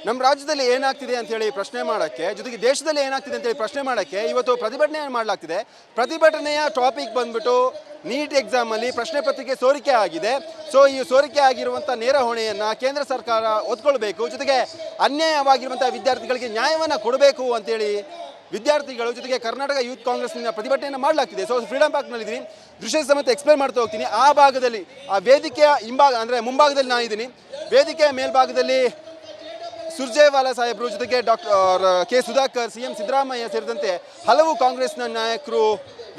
ನಮ್ಮ ರಾಜ್ಯದಲ್ಲಿ ಏನಾಗ್ತಿದೆ ಅಂತ ಹೇಳಿ ಪ್ರಶ್ನೆ ಮಾಡೋಕ್ಕೆ, ಜೊತೆಗೆ ದೇಶದಲ್ಲಿ ಏನಾಗ್ತಿದೆ ಅಂತ ಹೇಳಿ ಪ್ರಶ್ನೆ ಮಾಡೋಕ್ಕೆ ಇವತ್ತು ಪ್ರತಿಭಟನೆಯನ್ನು ಮಾಡಲಾಗ್ತಿದೆ. ಪ್ರತಿಭಟನೆಯ ಟಾಪಿಕ್ ಬಂದ್ಬಿಟ್ಟು ನೀಟ್ ಎಕ್ಸಾಮಲ್ಲಿ ಪ್ರಶ್ನೆ ಪತ್ರಿಕೆ ಸೋರಿಕೆ ಆಗಿದೆ. ಸೊ ಈ ಸೋರಿಕೆ ಆಗಿರುವಂಥ ನೇರ ಹೊಣೆಯನ್ನು ಕೇಂದ್ರ ಸರ್ಕಾರ ಹೊತ್ಕೊಳ್ಬೇಕು, ಜೊತೆಗೆ ಅನ್ಯಾಯವಾಗಿರುವಂಥ ವಿದ್ಯಾರ್ಥಿಗಳಿಗೆ ನ್ಯಾಯವನ್ನು ಕೊಡಬೇಕು ಅಂತೇಳಿ ವಿದ್ಯಾರ್ಥಿಗಳು ಜೊತೆಗೆ ಕರ್ನಾಟಕ ಯೂತ್ ಕಾಂಗ್ರೆಸ್ನಿಂದ ಪ್ರತಿಭಟನೆಯನ್ನು ಮಾಡಲಾಗ್ತಿದೆ. ಸೊ ಫ್ರೀಡಮ್ ಪಾರ್ಕ್ನಲ್ಲಿದ್ದೀನಿ, ದೃಶ್ಯ ಸಮೇತ ಎಕ್ಸ್ಪ್ಲೇನ್ ಮಾಡ್ತಾ ಹೋಗ್ತೀನಿ. ಆ ಭಾಗದಲ್ಲಿ, ಆ ವೇದಿಕೆಯ ಹಿಂಭಾಗ ಅಂದರೆ ಮುಂಭಾಗದಲ್ಲಿ ನಾನಿದ್ದೀನಿ. ವೇದಿಕೆಯ ಮೇಲ್ಭಾಗದಲ್ಲಿ ಸುರ್ಜೇವಾಲಾ ಸಾಹೇಬರು, ಜೊತೆಗೆ doctor K Sudhakar, CM Siddaramaiah ಸೇರಿದಂತೆ ಹಲವು ಕಾಂಗ್ರೆಸ್ನ ನಾಯಕರು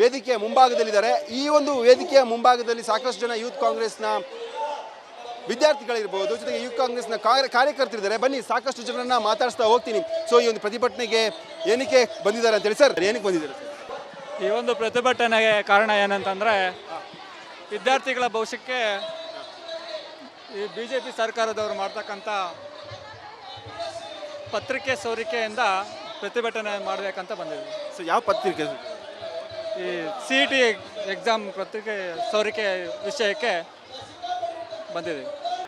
ವೇದಿಕೆಯ ಮುಂಭಾಗದಲ್ಲಿದ್ದಾರೆ. ಈ ಒಂದು ವೇದಿಕೆಯ ಮುಂಭಾಗದಲ್ಲಿ ಸಾಕಷ್ಟು ಜನ ಯೂತ್ ಕಾಂಗ್ರೆಸ್ನ ವಿದ್ಯಾರ್ಥಿಗಳಿರ್ಬೋದು, ಜೊತೆಗೆ ಯೂತ್ ಕಾಂಗ್ರೆಸ್ನ ಕಾರ್ಯಕರ್ತರಿದ್ದಾರೆ. ಬನ್ನಿ ಸಾಕಷ್ಟು ಜನರನ್ನ ಮಾತಾಡಿಸ್ತಾ ಹೋಗ್ತೀನಿ. ಸೊ ಈ ಒಂದು ಪ್ರತಿಭಟನೆಗೆ ಏನಕ್ಕೆ ಬಂದಿದ್ದಾರೆ ಅಂತೇಳಿ. ಸರ್, ಏನಕ್ಕೆ ಬಂದಿದ್ದಾರೆ ಸರ್? ಈ ಒಂದು ಪ್ರತಿಭಟನೆಗೆ ಕಾರಣ ಏನಂತಂದರೆ, ವಿದ್ಯಾರ್ಥಿಗಳ ಭವಿಷ್ಯಕ್ಕೆ ಈ BJP ಸರ್ಕಾರದವರು ಮಾಡ್ತಕ್ಕಂಥ ಪತ್ರಿಕೆ ಸೋರಿಕೆಯಿಂದ ಪ್ರತಿಭಟನೆ ಮಾಡಬೇಕಂತ ಬಂದಿದೆ. ಸೊ ಯಾವ ಪತ್ರಿಕೆ? ಈ CET ಎಕ್ಸಾಮ್ ಪತ್ರಿಕೆ ಸೋರಿಕೆ ವಿಷಯಕ್ಕೆ ಬಂದಿದೆ.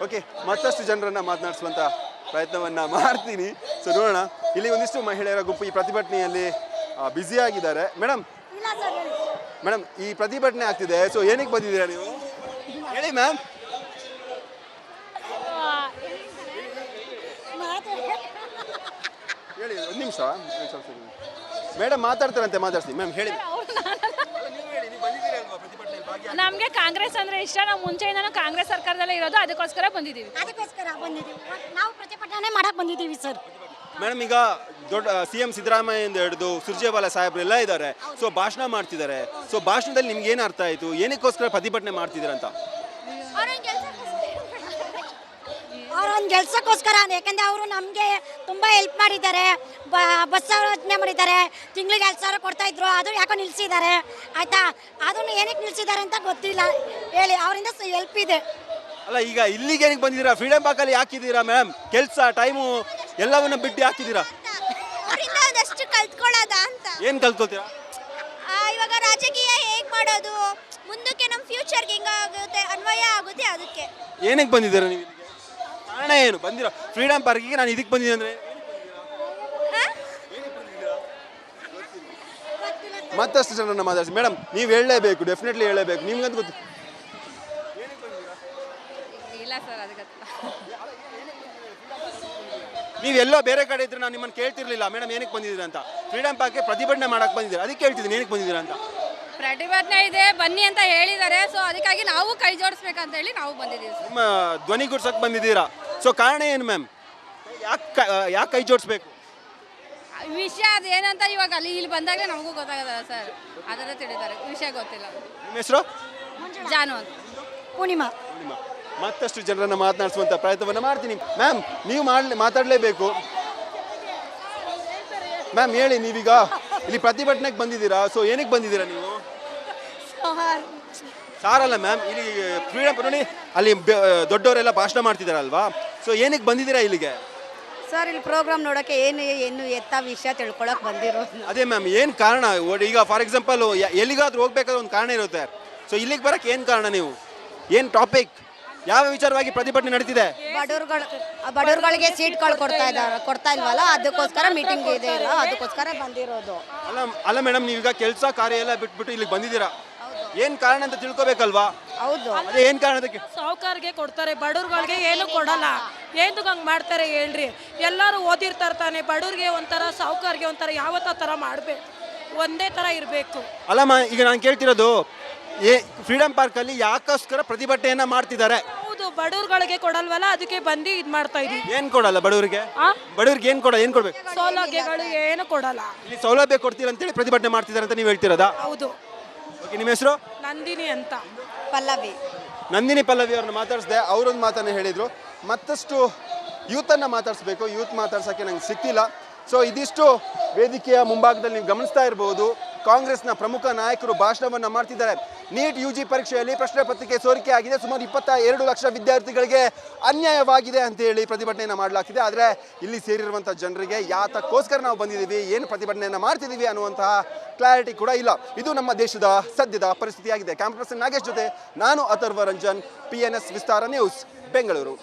ಓಕೆ, ಮತ್ತಷ್ಟು ಜನರನ್ನು ಮಾತನಾಡಿಸುವಂಥ ಪ್ರಯತ್ನವನ್ನು ಮಾಡ್ತೀನಿ. ಸೊ ನೋಡೋಣ, ಇಲ್ಲಿ ಒಂದಿಷ್ಟು ಮಹಿಳೆಯರ ಗುಂಪು ಈ ಪ್ರತಿಭಟನೆಯಲ್ಲಿ ಬ್ಯುಸಿಯಾಗಿದ್ದಾರೆ. ಮೇಡಮ್, ಈ ಪ್ರತಿಭಟನೆ ಆಗ್ತಿದೆ. ಸೊ ಏನಕ್ಕೆ ಬಂದಿದ್ದೀರಾ ನೀವು? ಹೇಳಿ ಮ್ಯಾಮ್. ಹೇಳಿ, ಒಂದು ನಿಮಿಷ. ಮೇಡಮ್ ಮಾತಾಡ್ತಾರಂತೆ, ಮಾತಾಡ್ತೀನಿ. ಮ್ಯಾಮ್ ಹೇಳಿ. ನಮಗೆ ಕಾಂಗ್ರೆಸ್ ಅಂದ್ರೆ ಇಷ್ಟ. ನಾವು ಮುಂಚೆಯಿಂದನೂ ಕಾಂಗ್ರೆಸ್ ಸರ್ಕಾರದಲ್ಲೇ ಇರೋದು, ಅದಕ್ಕೋಸ್ಕರ ಬಂದಿದ್ದೀವಿ. ನಾವು ಪ್ರತಿಭಟನೆ ಮಾಡಕ್ ಬಂದಿದ್ದೀವಿ ಸರ್. ಮೇಡಮ್, ಈಗ ದೊಡ್ಡ CM ಸಿದ್ದರಾಮಯ್ಯ ಹಿಡಿದು ಸುರ್ಜೇವಾಲಾ ಸಾಹೇಬ್ರೆಲ್ಲ ಇದ್ದಾರೆ. ಸೊ ಭಾಷಣ ಮಾಡ್ತಿದ್ದಾರೆ. ಸೊ ಭಾಷಣದಲ್ಲಿ ನಿಮ್ಗೆ ಏನು ಅರ್ಥ ಆಯಿತು? ಏನಕ್ಕೋಸ್ಕರ ಪ್ರತಿಭಟನೆ ಮಾಡ್ತಿದ್ದೀರಂತ? ಅವ್ರೊಂದು ಗೆಲ್ಸಕ್ಕೋಸ್ಕರ, ಯಾಕಂದ್ರೆ ಅವರು ನಮಗೆ ತುಂಬ ಹೆಲ್ಪ್ ಮಾಡಿದ್ದಾರೆ. ಬಸ್ ಯೋಜನೆ ಮಾಡಿದ್ದಾರೆ, ತಿಂಗಳಿಗೆ 2,000 ಕೊಡ್ತಾ ಇದ್ರು, ಅದು ಯಾಕೋ ನಿಲ್ಸಿದ್ದಾರೆ. ಆಯ್ತಾ, ಅದನ್ನು ಏನಕ್ಕೆ ನಿಲ್ಸಿದ್ದಾರೆ ಅಂತ ಗೊತ್ತಿಲ್ಲ. ಹೇಳಿ, ಅವರಿಂದ ಹೆಲ್ಪ್ ಇದೆ. ಅಲ್ಲ, ಈಗ ಇಲ್ಲಿಗೆ ಏನಕ್ಕೆ ಬಂದಿದ್ದೀರಾ? ಫ್ರೀಡಮ್ ಪಾರ್ಕಲ್ಲಿ ಹಾಕಿದ್ದೀರಾ ಮ್ಯಾಮ್? ಕೆಲಸ ಟೈಮು ಎಲ್ಲವನ್ನ ಬಿಟ್ಟು ಹಾಕಿದ್ದೀರಾ? ಅದಷ್ಟು ಕಲ್ತ್ಕೊಳ್ಳೋದ ಅಂತ. ಏನು ಕಲ್ತ್ಕೊಳ್ತೀರಾ? ಇವಾಗ ರಾಜಕೀಯ ಹೇಗೆ ಮಾಡೋದು, ಮುಂದಕ್ಕೆ ನಮ್ಮ ಫ್ಯೂಚರ್ಗೆ ಹೆಂಗಾಗುತ್ತೆ, ಅನ್ವಯ ಆಗುತ್ತೆ. ಅದಕ್ಕೆ ಏನಕ್ಕೆ ಬಂದಿದ್ದೀರಾ ನೀವು? ಕಾರಣ ಏನು ಬಂದಿರೋ ಫ್ರೀಡಮ್ ಪಾರ್ಕಿಗೆ? ನಾನು ಇದಕ್ಕೆ ಬಂದಿದ್ದೆ ಅಂದರೆ ಮತ್ತಷ್ಟು ಜನರನ್ನ ಮಾತಾಡಿಸಿ. ಮೇಡಮ್, ನೀವು ಹೇಳಲೇಬೇಕು, ಡೆಫಿನೆಟ್ಲಿ ಹೇಳಲೇಬೇಕು. ನಿಮ್ಗಂತ ಗೊತ್ತು ಇಲ್ಲ ಸರ್, ಅದಕ್ಕೆ ನೀವೆಲ್ಲೋ ಬೇರೆ ಕಡೆ ಇದ್ರೆ ನಾನು ನಿಮ್ಮನ್ನು ಕೇಳ್ತಿರ್ಲಿಲ್ಲ ಮೇಡಮ್ ಏನಕ್ಕೆ ಬಂದಿದ್ದೀರಾ ಅಂತ. ಫ್ರೀಡಮ್ ಪಾರ್ಕ್ಗೆ ಪ್ರತಿಭಟನೆ ಮಾಡಕ್ಕೆ ಬಂದಿದ್ದೀರಾ, ಅದಕ್ಕೆ ಹೇಳ್ತಿದ್ದೀನಿ ಏನಕ್ಕೆ ಬಂದಿದ್ದೀರಾ ಅಂತ. ಪ್ರತಿಭಟನೆ ಇದೆ, ಬನ್ನಿ ಅಂತ ಹೇಳಿದ್ದಾರೆ. ಸೊ ಅದಕ್ಕಾಗಿ ನಾವು ಕೈ ಜೋಡಿಸ್ಬೇಕಂತ ಹೇಳಿ ನಾವು ಬಂದಿದ್ದೀವಿ. ನಿಮ್ಮ ಧ್ವನಿ ಗುಡ್ಸಕ್ಕೆ ಬಂದಿದ್ದೀರಾ. ಸೊ ಕಾರಣ ಏನು ಮ್ಯಾಮ್? ಯಾಕೆ ಕೈ ಜೋಡಿಸ್ಬೇಕು? ವಿಷಯ ಅದು ಏನಂತ ಇವಾಗ ಇಲ್ಲಿ ಬಂದಾಗಲೇ ನಮಗೂ ಗೊತ್ತಾಗಲ್ಲ ಸರ್. ಅದರ ತಿಳಿತಾರೆ, ವಿಷಯ ಗೊತ್ತಿಲ್ಲ. ನಿಮ್ಮ ಹೆಸರು? ಜಾನು ಅಂತ. ಪೂರ್ಣಿಮಾ. ಮತ್ತಷ್ಟು ಜನರನ್ನು ಮಾತನಾಡಿಸುವಂಥ ಪ್ರಯತ್ನವನ್ನು ಮಾಡ್ತೀನಿ. ಮ್ಯಾಮ್, ನೀವು ಮಾತಾಡಲೇಬೇಕು. ಮ್ಯಾಮ್ ಹೇಳಿ, ನೀವೀಗ ಇಲ್ಲಿ ಪ್ರತಿಭಟನೆಗೆ ಬಂದಿದ್ದೀರಾ. ಸೊ ಏನಕ್ಕೆ ಬಂದಿದ್ದೀರಾ ನೀವು? ಸಾರಲ್ಲ ಮ್ಯಾಮ್, ಇಲ್ಲಿ ಫ್ರೀಡಮ್ ನೋಡಿ, ಅಲ್ಲಿ ದೊಡ್ಡವರೆಲ್ಲ ಭಾಷಣ ಮಾಡ್ತಿದ್ದಾರಲ್ವಾ. ಸೊ ಏನಕ್ಕೆ ಬಂದಿದ್ದೀರಾ ಇಲ್ಲಿಗೆ? ಸರ್, ಇಲ್ಲಿ ಪ್ರೋಗ್ರಾಮ್ ನೋಡೋಕ್ಕೆ ಏನು ಎತ್ತ ವಿಷಯ ತಿಳ್ಕೊಳಕ್ಕೆ ಬಂದಿರೋದು. ಅದೇ ಮ್ಯಾಮ್, ಏನು ಕಾರಣ? ಈಗ ಫಾರ್ ಎಕ್ಸಾಂಪಲ್ ಎಲ್ಲಿಗಾದ್ರೂ ಹೋಗ್ಬೇಕಾದ್ರೆ ಒಂದು ಕಾರಣ ಇರುತ್ತೆ. ಸೊ ಇಲ್ಲಿಗೆ ಬರೋಕ್ಕೆ ಏನು ಕಾರಣ? ನೀವು ಏನು ಟಾಪಿಕ್, ಯಾವ ವಿಚಾರವಾಗಿ ಪ್ರತಿಭಟನೆ ನಡೀತಿದೆ? ಬಡವರುಗಳಿಗೆ ಸೀಟ್ಗಳು ಕೊಡ್ತಾ ಇಲ್ವಲ್ಲ, ಅದಕ್ಕೋಸ್ಕರ ಮೀಟಿಂಗ್ ಇದೆ, ಅದಕ್ಕೋಸ್ಕರ ಬಂದಿರೋದು. ಅಲ್ಲ ಮೇಡಮ್, ನೀವೀಗ ಕೆಲಸ ಕಾರ್ಯ ಎಲ್ಲ ಬಿಟ್ಬಿಟ್ಟು ಇಲ್ಲಿಗೆ ಬಂದಿದ್ದೀರಾ, ಏನು ಕಾರಣ ಅಂತ ತಿಳ್ಕೊಬೇಕಲ್ವಾ? ಹೌದು. ಅದೇ ಏನು ಕಾರಣದಕ್ಕೆ? ಸಾವುಕಾರಿಗೆ ಕೊಡ್ತಾರೆ, ಬಡವ್ರುಗಳಿಗೆ ಏನು ಕೊಡಲ್ಲ. ಏನು ಹಂಗೆ ಮಾಡ್ತಾರೆ ಹೇಳ್ರಿ? ಎಲ್ಲರೂ ಓದಿರ್ತಾರೆ ತಾನೆ. ಬಡವ್ರಿಗೆ ಒಂಥರ, ಸಾವುಕಾರಿಗೆ ಒಂಥರ, ಯಾವತ್ತ ಥರ ಮಾಡಬೇಕು, ಒಂದೇ ಥರ ಇರಬೇಕು. ಅಲ್ಲಮ್ಮ, ಈಗ ನಾನು ಕೇಳ್ತಿರೋದು, ಫ್ರೀಡಮ್ ಪಾರ್ಕಲ್ಲಿ ಯಾಕೋಸ್ಕರ ಪ್ರತಿಭಟನೆಯನ್ನ ಮಾಡ್ತಿದ್ದಾರೆ? ಹೌದು, ಬಡವ್ರುಗಳಿಗೆ ಕೊಡಲ್ವಲ್ಲ, ಅದಕ್ಕೆ ಬಂದು ಇದು ಮಾಡ್ತಾ ಇದೀವಿ. ಏನು ಕೊಡಲ್ಲ ಬಡವರಿಗೆ? ಬಡವರಿಗೆ ಏನು ಕೊಡಬೇಕು? ಸೌಲಭ್ಯಗಳು ಏನು ಕೊಡಲ್ಲ. ಇಲ್ಲಿ ಸೌಲಭ್ಯ ಕೊಡ್ತೀರ ಅಂತೇಳಿ ಪ್ರತಿಭಟನೆ ಮಾಡ್ತಿದ್ದಾರೆ ಅಂತ ನೀವು ಹೇಳ್ತಿರೋದಾ? ಹೌದು. ಓಕೆ, ನಿಮ್ಮ ಹೆಸರು? ನಂದಿನಿ ಅಂತ. ಪಲ್ಲವಿ. ನಂದಿನಿ ಪಲ್ಲವಿ ಅವ್ರನ್ನ ಮಾತಾಡಿಸಿದೆ. ಅವರೊಂದು ಮಾತನ್ನು ಹೇಳಿದರು. ಮತ್ತಷ್ಟು ಯೂತನ್ನು ಮಾತಾಡಿಸ್ಬೇಕು, ಯೂತ್ ಮಾತಾಡ್ಸೋಕ್ಕೆ ನಂಗೆ ಸಿಕ್ತಿಲ್ಲ. ಸೊ ಇದಿಷ್ಟು ವೇದಿಕೆಯ ಮುಂಭಾಗದಲ್ಲಿ ನೀವು ಗಮನಿಸ್ತಾ ಇರಬಹುದು. ಕಾಂಗ್ರೆಸ್ನ ಪ್ರಮುಖ ನಾಯಕರು ಭಾಷಣವನ್ನು ಮಾಡ್ತಿದ್ದಾರೆ. ನೀಟ್ UG ಪರೀಕ್ಷೆಯಲ್ಲಿ ಪ್ರಶ್ನೆ ಪತ್ರಿಕೆ ಸೋರಿಕೆ ಆಗಿದೆ, ಸುಮಾರು 22 ಲಕ್ಷ ವಿದ್ಯಾರ್ಥಿಗಳಿಗೆ ಅನ್ಯಾಯವಾಗಿದೆ ಅಂತ ಹೇಳಿ ಪ್ರತಿಭಟನೆಯನ್ನು ಮಾಡಲಾಗ್ತಿದೆ. ಆದರೆ ಇಲ್ಲಿ ಸೇರಿರುವಂಥ ಜನರಿಗೆ ಯಾತಕ್ಕೋಸ್ಕರ ನಾವು ಬಂದಿದ್ದೀವಿ, ಏನು ಪ್ರತಿಭಟನೆಯನ್ನು ಮಾಡ್ತಿದ್ದೀವಿ ಅನ್ನುವಂತಹ ಕ್ಲಾರಿಟಿ ಕೂಡ ಇಲ್ಲ. ಇದು ನಮ್ಮ ದೇಶದ ಸದ್ಯದ ಪರಿಸ್ಥಿತಿಯಾಗಿದೆ. ಕ್ಯಾಮ್ರಾ ಪರ್ಸನ್ ನಾಗೇಶ್ ಜೊತೆ ನಾನು ಅಥರ್ವ ರಂಜನ್, PNS ವಿಸ್ತಾರ ನ್ಯೂಸ್, ಬೆಂಗಳೂರು.